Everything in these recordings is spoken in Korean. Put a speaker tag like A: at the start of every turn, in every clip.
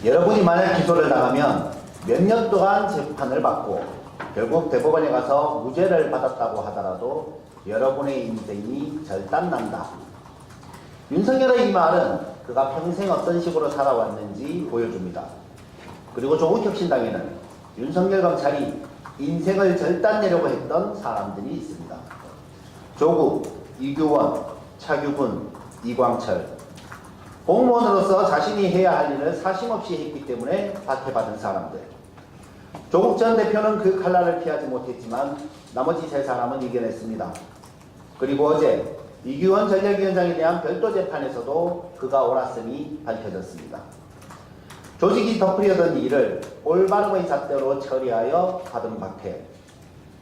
A: 여러분이 만약 기소를 당하면 몇 년 동안 재판을 받고 결국 대법원에 가서 무죄를 받았다고 하더라도 여러분의 인생이 절단난다. 윤석열의 이 말은 그가 평생 어떤 식으로 살아왔는지 보여줍니다. 그리고 조국혁신당에는 윤석열 검찰이 인생을 절단내려고 했던 사람들이 있습니다. 조국, 이규원, 차규근, 이광철. 공무원으로서 자신이 해야 할 일을 사심없이 했기 때문에 박해받은 사람들. 조국 전 대표는 그 칼날을 피하지 못했지만 나머지 세 사람은 이겨냈습니다. 그리고 어제 이규원 전략위원장에 대한 별도 재판에서도 그가 옳았음이 밝혀졌습니다. 조직이 덮으려던 일을 올바름의 잣대로 처리하여 받은 박해.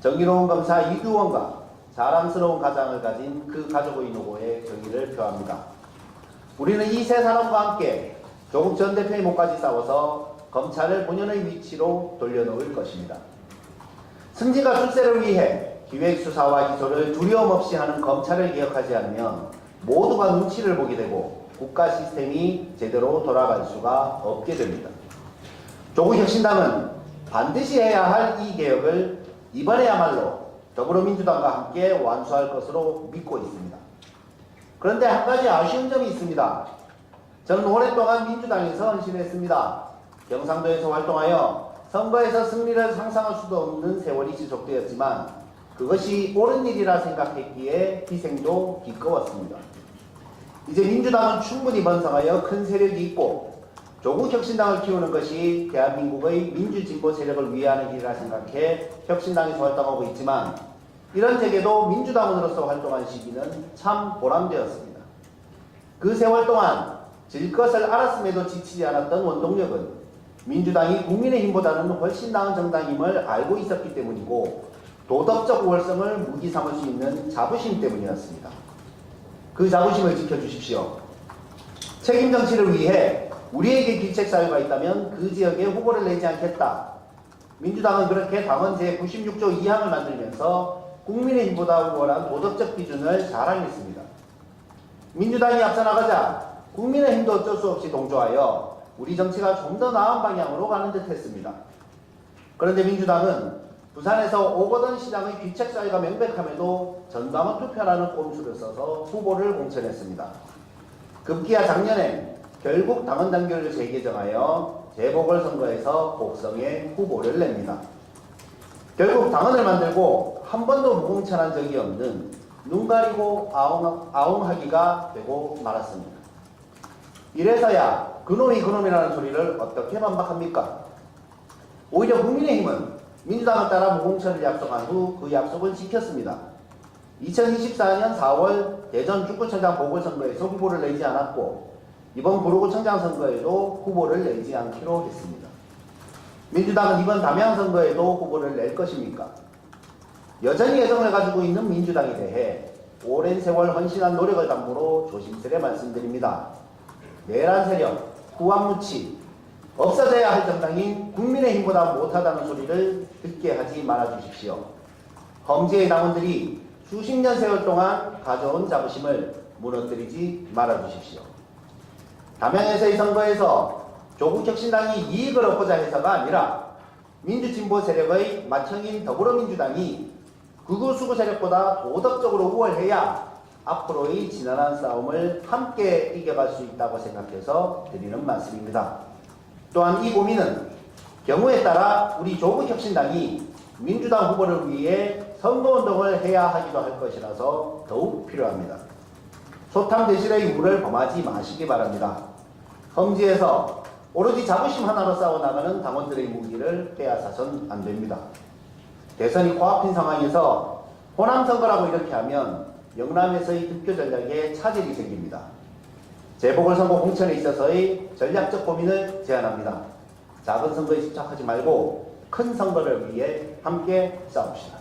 A: 정의로운 검사 이규원과 자랑스러운 가장을 가진 그 가족의 노고에 경의를 표합니다. 우리는 이 세 사람과 함께 조국 전 대표의 목까지 싸워서 검찰을 본연의 위치로 돌려놓을 것입니다. 승진과 출세를 위해 기획수사와 기소를 두려움 없이 하는 검찰을 개혁하지 않으면 모두가 눈치를 보게 되고 국가 시스템이 제대로 돌아갈 수가 없게 됩니다. 조국혁신당은 반드시 해야 할 이 개혁을 이번에야말로 더불어민주당과 함께 완수할 것으로 믿고 있습니다. 그런데 한 가지 아쉬운 점이 있습니다. 저는 오랫동안 민주당에서 헌신했습니다. 경상도에서 활동하여 선거에서 승리를 상상할 수도 없는 세월이 지속되었지만 그것이 옳은 일이라 생각했기에 희생도 기꺼웠습니다. 이제 민주당은 충분히 번성하여 큰 세력이 있고 조국 혁신당을 키우는 것이 대한민국의 민주진보 세력을 위하는 일이라 생각해 혁신당에서 활동하고 있지만 이런 제게도 민주당원으로서 활동한 시기는 참 보람되었습니다. 그 세월 동안 질 것을 알았음에도 지치지 않았던 원동력은 민주당이 국민의힘보다는 훨씬 나은 정당임을 알고 있었기 때문이고 도덕적 우월성을 무기 삼을 수 있는 자부심 때문이었습니다. 그 자부심을 지켜주십시오. 책임 정치를 위해 우리에게 기책 사유가 있다면 그 지역에 후보를 내지 않겠다. 민주당은 그렇게 당헌 제96조 2항을 만들면서 국민의힘보다 우월한 도덕적 기준을 자랑했습니다. 민주당이 앞서 나가자 국민의힘도 어쩔 수 없이 동조하여 우리 정치가 좀 더 나은 방향으로 가는 듯 했습니다. 그런데 민주당은 부산에서 오거돈 시장의 귀책 사유가 명백함에도 전당원 투표라는 꼼수를 써서 후보를 공천했습니다. 급기야 작년엔 결국 당원 단결을 재개정하여 재보궐선거에서 곡성에 후보를 냅니다. 결국 당원을 만들고 한 번도 무공천한 적이 없는 눈 가리고 아웅하기가 되고 말았습니다. 이래서야 그놈이 그놈이라는 소리를 어떻게 반박합니까? 오히려 국민의힘은 민주당을 따라 무공천을 약속한 후 그 약속을 지켰습니다. 2024년 4월 대전 축구청장 보궐선거에서 후보를 내지 않았고 이번 구로구청장 선거에도 후보를 내지 않기로 했습니다. 민주당은 이번 담양 선거에도 후보를 낼 것입니까? 여전히 애정을 가지고 있는 민주당에 대해 오랜 세월 헌신한 노력을 담보로 조심스레 말씀드립니다. 내란 세력, 후한무치, 없어져야 할 정당인 국민의힘보다 못하다는 소리를 듣게 하지 말아주십시오. 험지의 당원들이 수십 년 세월 동안 가져온 자부심을 무너뜨리지 말아주십시오. 담양에서의 선거에서 조국혁신당이 이익을 얻고자 해서가 아니라 민주진보 세력의 맏형인 더불어민주당이 극우수구 세력보다 도덕적으로 우월해야 앞으로의 지난한 싸움을 함께 이겨갈 수 있다고 생각해서 드리는 말씀입니다. 또한 이 고민은 경우에 따라 우리 조국혁신당이 민주당 후보를 위해 선거운동을 해야 하기도 할 것이라서 더욱 필요합니다. 소탐 대실의 유무를 범하지 마시기 바랍니다. 험지에서 오로지 자부심 하나로 싸워나가는 당원들의 무기를 빼앗아선 안 됩니다. 대선이 코앞인 상황에서 호남선거라고 이렇게 하면 영남에서의 득표 전략에 차질이 생깁니다. 재보궐선거 공천에 있어서의 전략적 고민을 제안합니다. 작은 선거에 집착하지 말고 큰 선거를 위해 함께 싸웁시다.